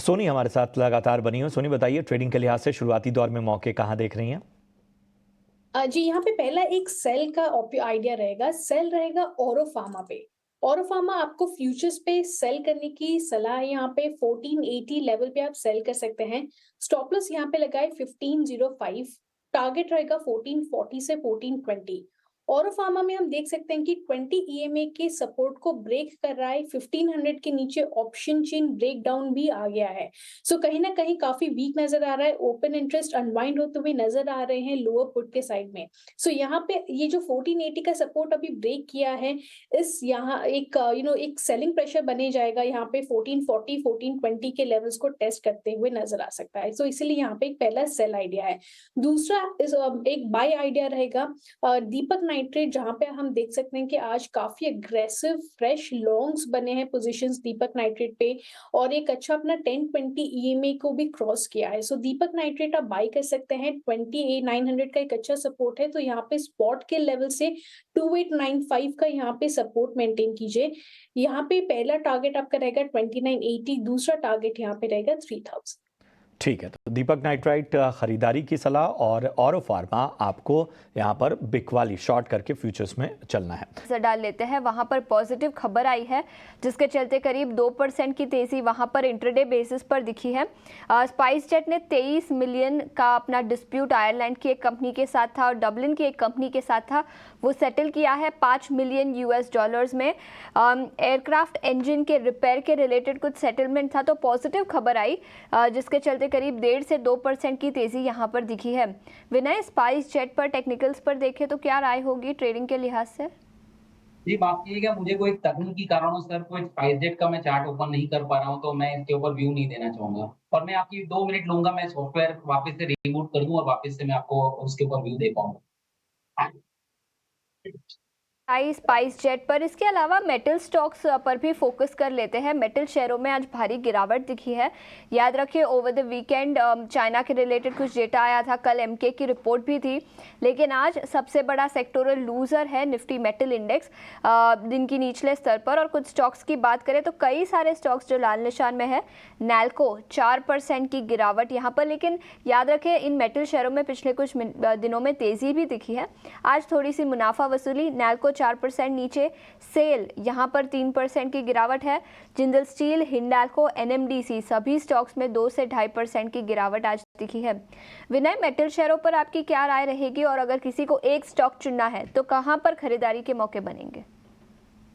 सोनी हमारे साथ लगातार बनी हो। सोनी, बताइए ट्रेडिंग के लिहाज से शुरुआती दौर में मौके कहाँ देख रही हैं? जी, यहाँ पे पहला एक सेल का आइडिया रहेगा। सेल रहेगा ऑरो फार्मा पे। ऑरो फार्मा आपको फ्यूचर्स पे सेल करने की सलाह है। यहाँ पे 1480 लेवल पे आप सेल कर सकते हैं। स्टॉप लॉस यहाँ पे लगाए 1505। टारगेट रहेगा 1440 से 1420। ऑरो फार्मा में हम देख सकते हैं कि 20 ईएमए के सपोर्ट को ब्रेक कर रहा है। 1500 के नीचे ऑप्शन चेन ब्रेकडाउन भी आ गया है। सो कहीं ना कहीं काफी वीक नजर आ रहा है। ओपन इंटरेस्ट अनवाइंड होते हुए नजर आ रहे हैं लोअर पुट के साइड में। सो यहाँ पे ये जो 1480 का सपोर्ट अभी ब्रेक किया है, इस यहाँ एक एक सेलिंग प्रेशर बने जाएगा। यहाँ पे 1440 1420 के लेवल्स को टेस्ट करते हुए नजर आ सकता है। सो इसीलिए यहाँ पे एक पहला सेल आइडिया है। दूसरा एक बाय आइडिया रहेगा दीपक नाइट्रेट, जहाँ पे हम देख सकते हैं कि आज काफी अग्रेसिव फ्रेश लॉन्ग्स बने हैं पोजीशंस दीपक नाइट्रेट पे, और एक अच्छा अपना 1020 ईएमए को भी क्रॉस किया है। सो दीपक नाइट्रेट आप बाय कर सकते हैं। 28900 का एक अच्छा सपोर्ट है, तो यहाँ पे स्पॉट के लेवल से 2895 का यहाँ पे सपोर्ट मेंटेन कीजिए। यहाँ पे पहला टारगेट आपका रहेगा 2980, दूसरा टारगेट यहाँ पे रहेगा 3000। ठीक है, तो दीपक नाइट्राइट खरीदारी की सलाह और ऑरो फार्मा आपको यहाँ पर बिक वाली शॉर्ट करके फ्यूचर्स में चलना है। नजर डाल लेते हैं, वहां पर पॉजिटिव खबर आई है जिसके चलते करीब 2% की तेजी वहां पर इंट्राडे बेसिस पर दिखी है। स्पाइस जेट ने 23 मिलियन का अपना डिस्प्यूट आयरलैंड की एक कंपनी के साथ था और डबलिन की एक कंपनी के साथ था, वो सेटल किया है 5 मिलियन यूएस डॉलर्स में। एयरक्राफ्ट इंजन के रिपेयर के रिलेटेड कुछ सेटलमेंट था, तो पॉजिटिव खबर आई जिसके चलते करीब 1.5 से 2% की तेजी यहां पर दिखी है। विनय, स्पाइस जेट पर टेक्निकल्स पर देखें तो क्या राय होगी ट्रेडिंग के लिहाज से? जी, बात ये है कि मुझे कोई तकनीकी कारणों से कोई स्पाइस जेट का मैं चार्ट ओपन नहीं कर पा रहा हूँ, तो मैं इसके ऊपर व्यू नहीं देना चाहूंगा। और मैं आपकी 2 मिनट लूंगा, मैं सॉफ्टवेयर वापस से रिबूट कर दूं और वापस से मैं आपको उसके ऊपर व्यू दे पाऊंगा। स्पाइस जेट पर, इसके अलावा मेटल स्टॉक्स पर भी फोकस कर लेते हैं। मेटल शेयरों में आज भारी गिरावट दिखी है। याद रखिए ओवर द वीकेंड चाइना के रिलेटेड कुछ डेटा आया था, कल एमके की रिपोर्ट भी थी, लेकिन आज सबसे बड़ा सेक्टोरल लूजर है निफ्टी मेटल इंडेक्स दिन की निचले स्तर पर। और कुछ स्टॉक्स की बात करें तो कई सारे स्टॉक्स जो लाल निशान में है। नैल्को 4% की गिरावट यहाँ पर, लेकिन याद रखें इन मेटल शेयरों में पिछले कुछ दिनों में तेजी भी दिखी है। आज थोड़ी सी मुनाफा वसूली, नैल्को 4% नीचे, सेल यहाँ पर 3% की गिरावट है। जिंदल स्टील, हिंडाल्को, एनएमडीसी सभी स्टॉक्स में 2 से 2.5% की गिरावट आज दिखी है। विनय, मेटल शेयरों पर आपकी क्या राय रहेगी, और अगर किसी को एक स्टॉक चुनना है तो कहां पर खरीदारी के मौके बनेंगे?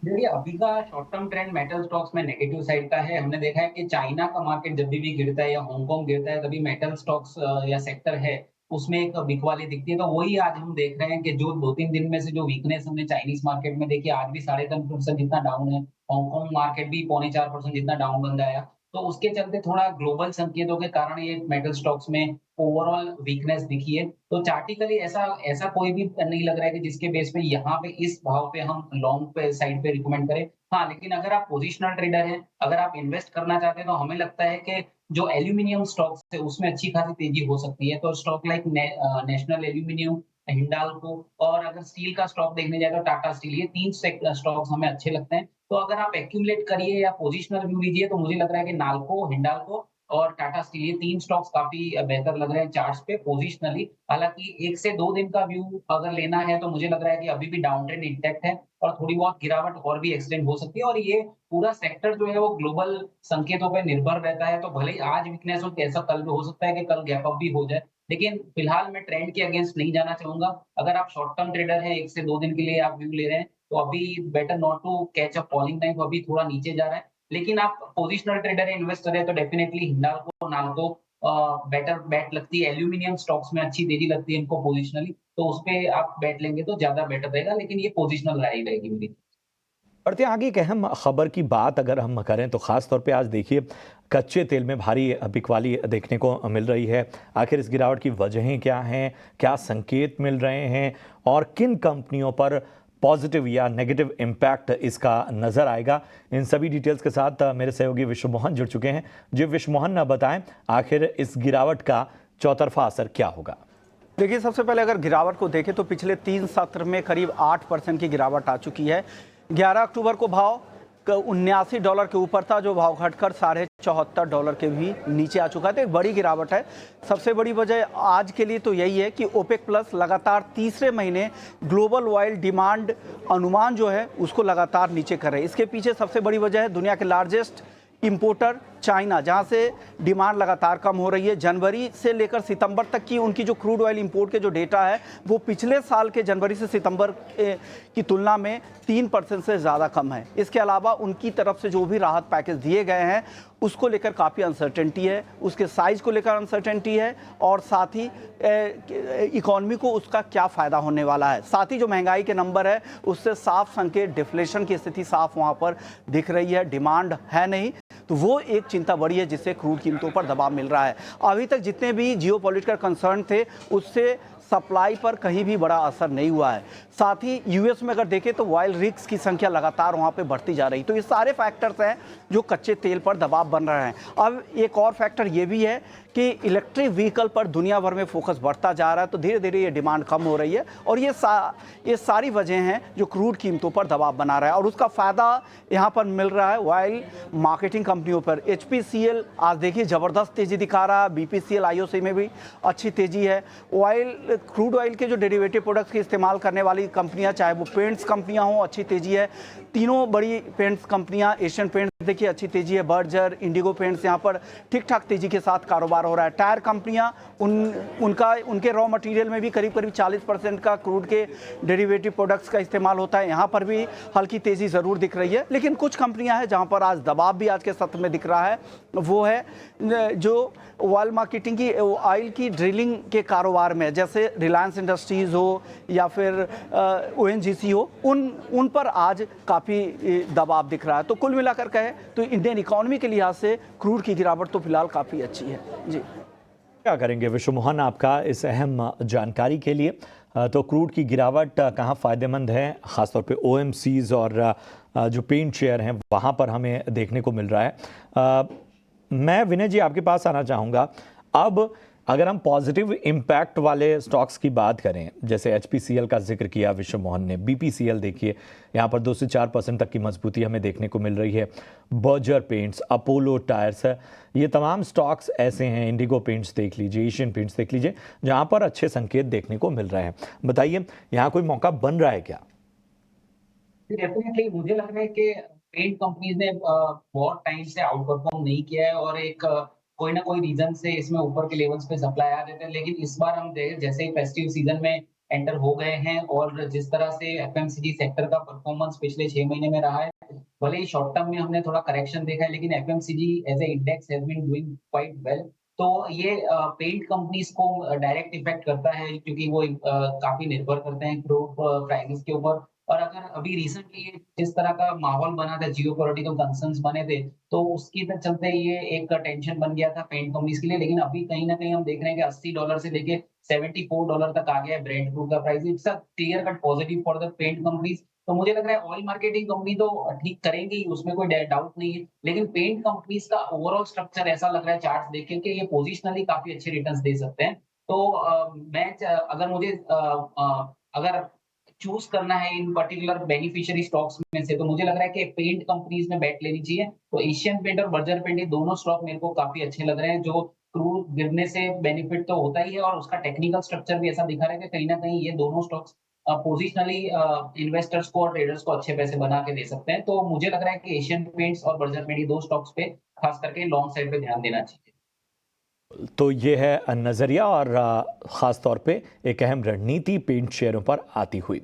देखिए, अभी का short term trend metal stocks में नेगेटिव साइड का है। हमने देखा है कि चाइना का मार्केट जब भी गिरता है या हांगकांग गिरता है, तभी मेटल स्टॉक्स या सेक्टर है उसमें एक बिकवाली दिखती है। तो वही आज हम देख रहे हैं कि जो 2-3 दिन में से जो वीकनेस हमने चाइनीज मार्केट में देखी, आज भी 3.5% जितना डाउन है। हांगकांग मार्केट भी 0.25% जितना डाउन बन गया। तो उसके चलते थोड़ा ग्लोबल संकेतों के कारण ये मेटल स्टॉक्स में ओवरऑल वीकनेस दिखी है। तो चार्टिकली ऐसा ऐसा कोई भी नहीं लग रहा है कि जिसके बेस पे यहाँ पे इस भाव पे हम लॉन्ग पे साइड पे रिकमेंड करें। हाँ, लेकिन अगर आप पोजिशनल ट्रेडर हैं, अगर आप इन्वेस्ट करना चाहते हैं, तो हमें लगता है कि जो एल्यूमिनियम स्टॉक्स है उसमें अच्छी खासी तेजी हो सकती है। तो stock like national aluminium, Hindalco, और अगर स्टील का स्टॉक देखने जाए तो टाटा स्टील, ये 3 स्टॉक्स हमें अच्छे लगते हैं। तो अगर आप एक्यूमुलेट करिए या पोजिशनल व्यू लीजिए, तो मुझे लग रहा है कि नाल्को, हिंडाल्को और टाटा स्टील, ये 3 स्टॉक्स काफ़ी बेहतर लग रहे हैं चार्ट्स पे पोजिशनली। हालाँकि 1 से 2 दिन का व्यू अगर लेना है, तो मुझे लग रहा है कि अभी भी डाउन ट्रेंड इंटैक्ट है और थोड़ी बहुत गिरावट और भी एक्सटेंड हो सकती है। और ये पूरा सेक्टर जो है वो ग्लोबल संकेतों पे निर्भर रहता है। तो भले ही आज वीकनेस हो, कैसा कल हो सकता है कि कल गैप अप भी हो जाए। लेकिन फिलहाल मैं ट्रेंड के अगेंस्ट नहीं जाना चाहूँगा। अगर आप शॉर्ट टर्म ट्रेडर हैं, 1 से 2 दिन के लिए आप व्यू ले रहे हैं, तो अभी better not to catch a falling time, तो अभी थोड़ा नीचे जा रहा है। लेकिन आप पोजिशनल ट्रेडर है, इन्वेस्टर है, तो डेफिनिटली हिंडाल्को, नाल्को बेटर बेट लगती है। एल्यूमिनियम स्टॉक्स में अच्छी तेजी लगती है इनको पोजिशनली, तो उसपे आप बेट लेंगे तो ज्यादा बेटर रहेगा। लेकिन ये पोजिशनल राय रहेगी मेरी। बढ़ते आगे एक अहम खबर की बात अगर हम करें तो ख़ास तौर पे आज देखिए कच्चे तेल में भारी बिकवाली देखने को मिल रही है। आखिर इस गिरावट की वजहें क्या हैं, क्या संकेत मिल रहे हैं और किन कंपनियों पर पॉजिटिव या नेगेटिव इम्पैक्ट इसका नज़र आएगा, इन सभी डिटेल्स के साथ मेरे सहयोगी विश्व मोहन जुड़ चुके हैं। जी विश्व मोहन, बताएं आखिर इस गिरावट का चौतरफा असर क्या होगा? देखिए, सबसे पहले अगर गिरावट को देखें तो पिछले 3 सत्र में करीब 8% की गिरावट आ चुकी है। 11 अक्टूबर को भाव $79 के ऊपर था, जो भाव घटकर $74 के भी नीचे आ चुका है, तो एक बड़ी गिरावट है। सबसे बड़ी वजह आज के लिए तो यही है कि ओपेक प्लस लगातार तीसरे महीने ग्लोबल ऑयल डिमांड अनुमान जो है उसको लगातार नीचे कर रहे हैं। इसके पीछे सबसे बड़ी वजह है दुनिया के लार्जेस्ट इंपोर्टर चाइना, जहां से डिमांड लगातार कम हो रही है। जनवरी से लेकर सितंबर तक की उनकी जो क्रूड ऑयल इंपोर्ट के जो डेटा है वो पिछले साल के जनवरी से सितंबर की तुलना में 3% से ज़्यादा कम है। इसके अलावा उनकी तरफ से जो भी राहत पैकेज दिए गए हैं उसको लेकर काफ़ी अनसर्टेनिटी है, उसके साइज़ को लेकर अनसर्टेनिटी है, और साथ ही इकॉनमी को उसका क्या फ़ायदा होने वाला है। साथ ही जो महंगाई के नंबर है उससे साफ संकेत डिफ्लेशन की स्थिति साफ वहाँ पर दिख रही है, डिमांड है नहीं, तो वो एक चिंता बड़ी है जिससे क्रूड कीमतों पर दबाव मिल रहा है। अभी तक जितने भी जियोपॉलिटिकल कंसर्न थे उससे सप्लाई पर कहीं भी बड़ा असर नहीं हुआ है। साथ ही यूएस में अगर देखें तो ऑयल रिग्स की संख्या लगातार वहाँ पे बढ़ती जा रही, तो ये सारे फैक्टर्स हैं जो कच्चे तेल पर दबाव बन रहे हैं। अब एक और फैक्टर ये भी है कि इलेक्ट्रिक व्हीकल पर दुनिया भर में फोकस बढ़ता जा रहा है, तो धीरे धीरे ये डिमांड कम हो रही है, और ये सारी वजह हैं जो क्रूड कीमतों पर दबाव बना रहा है, और उसका फ़ायदा यहाँ पर मिल रहा है ऑयल मार्केटिंग कंपनियों पर। HPCL आज देखिए ज़बरदस्त तेज़ी दिखा रहा है, BPCL IOC में भी अच्छी तेज़ी है। ऑयल क्रूड ऑयल के जो डेरिवेटिव प्रोडक्ट्स के इस्तेमाल करने वाली कंपनियां, चाहे वो पेंट्स कंपनियां हों, अच्छी तेज़ी है। तीनों बड़ी पेंट्स कंपनियां, एशियन पेंट्स देखिए अच्छी तेज़ी है, बर्जर, इंडिगो पेंट्स, यहाँ पर ठीक ठाक तेज़ी के साथ कारोबार हो रहा है। टायर कंपनियां उनके रॉ मटेरियल में भी करीब 40% का क्रूड के डेरिवेटिव प्रोडक्ट्स का इस्तेमाल होता है, यहाँ पर भी हल्की तेज़ी ज़रूर दिख रही है। लेकिन कुछ कंपनियाँ हैं जहाँ पर आज दबाव भी आज के सत्र में दिख रहा है, वो है जो ऑयल मार्केटिंग की, ऑयल की ड्रिलिंग के कारोबार में, जैसे रिलायंस इंडस्ट्रीज़ हो या फिर ONGC हो, उन पर आज काफ़ी दबाव दिख रहा है। तो कुल मिलाकर कहें तो इंडियन इकोनॉमी के लिहाज से क्रूड की गिरावट तो फिलहाल काफ़ी अच्छी है। जी, क्या करेंगे विश्व मोहन आपका इस अहम जानकारी के लिए। तो क्रूड की गिरावट कहाँ फ़ायदेमंद है, ख़ासतौर पे OMCs और जो पेंट शेयर हैं वहाँ पर हमें देखने को मिल रहा है। मैं विनय जी आपके पास आना चाहूँगा। अब अगर हम पॉजिटिव इम्पैक्ट वाले स्टॉक्स की बात करें, जैसे HPCL का जिक्र किया विश्व मोहन ने, BPCL देखिए यहाँ पर 2 से 4% तक की मजबूती हमें देखने को मिल रही है। बर्जर पेंट्स, अपोलो टायर्स, ये तमाम स्टॉक्स ऐसे हैं, इंडिगो पेंट्स देख लीजिए, एशियन पेंट्स देख लीजिए, जहाँ पर अच्छे संकेत देखने को मिल रहे हैं। बताइए यहाँ कोई मौका बन रहा है क्या? डेफिनेटली मुझे लग रहा है कि पेंट कंपनीज ने बहुत टाइम से आउट परफॉर्म नहीं किया है, और एक कोई ना कोई रीजन से इसमें ऊपर के लेवल्स पे सप्लाई आ रहे थे, लेकिन इस बार हम जैसे ही फेस्टिव सीजन में एंटर हो गए हैं, और जिस तरह से FMCG सेक्टर का परफॉर्मेंस पिछले 6 महीने में रहा है, भले ही शॉर्ट टर्म में हमने थोड़ा करेक्शन देखा है, लेकिन FMCG as a index has been doing quite well. तो ये पेंट कंपनीज को डायरेक्ट इफेक्ट करता है, क्योंकि वो काफी निर्भर करते हैं क्रूड प्राइसेस के ऊपर। और अगर अभी रिसेंटली जिस तरह का माहौल बना था, जियोपॉलिटिकल कंसर्न्स बने थे, तो उसकी चलते ये एक टेंशन बन गया था पेंट कंपनीज के लिए। लेकिन अभी कहीं ना कहीं हम देख रहे हैं कि $80 से लेके $74 तक आ गया है ब्रेंट क्रूड का price. It's a clear cut positive for the paint companies. तो मुझे लग रहा है ऑयल मार्केटिंग कंपनी तो ठीक करेंगी, उसमें कोई डाउट नहीं है, लेकिन पेंट कंपनीज का ओवरऑल स्ट्रक्चर ऐसा लग रहा है चार्ट देख के कि ये पोजिशनली काफी अच्छे रिटर्न्स दे सकते हैं। तो अगर मुझे अगर चूज करना है इन पर्टिकुलर बेनिफिशियरी स्टॉक्स में से, तो मुझे लग रहा है कि पेंट कंपनीज में बैट लेनी चाहिए। तो एशियन पेंट और बर्जर पेंट, ये दोनों स्टॉक मेरे को काफी अच्छे लग रहे हैं, जो क्रूड गिरने से बेनिफिट तो होता ही है, और उसका टेक्निकल स्ट्रक्चर भी ऐसा दिखा रहा है कि कहीं ना कहीं ये दोनों स्टॉक्स पोजिशनली इन्वेस्टर्स को और ट्रेडर्स को अच्छे पैसे बना के दे सकते हैं। तो मुझे लग रहा है कि एशियन पेंट्स और बर्जर पेंट, ये दो स्टॉक्स पे खास करके लॉन्ग साइड पे ध्यान देना चाहिए। तो ये है नज़रिया और ख़ास तौर पे एक अहम रणनीति पेंट शेयरों पर आती हुई।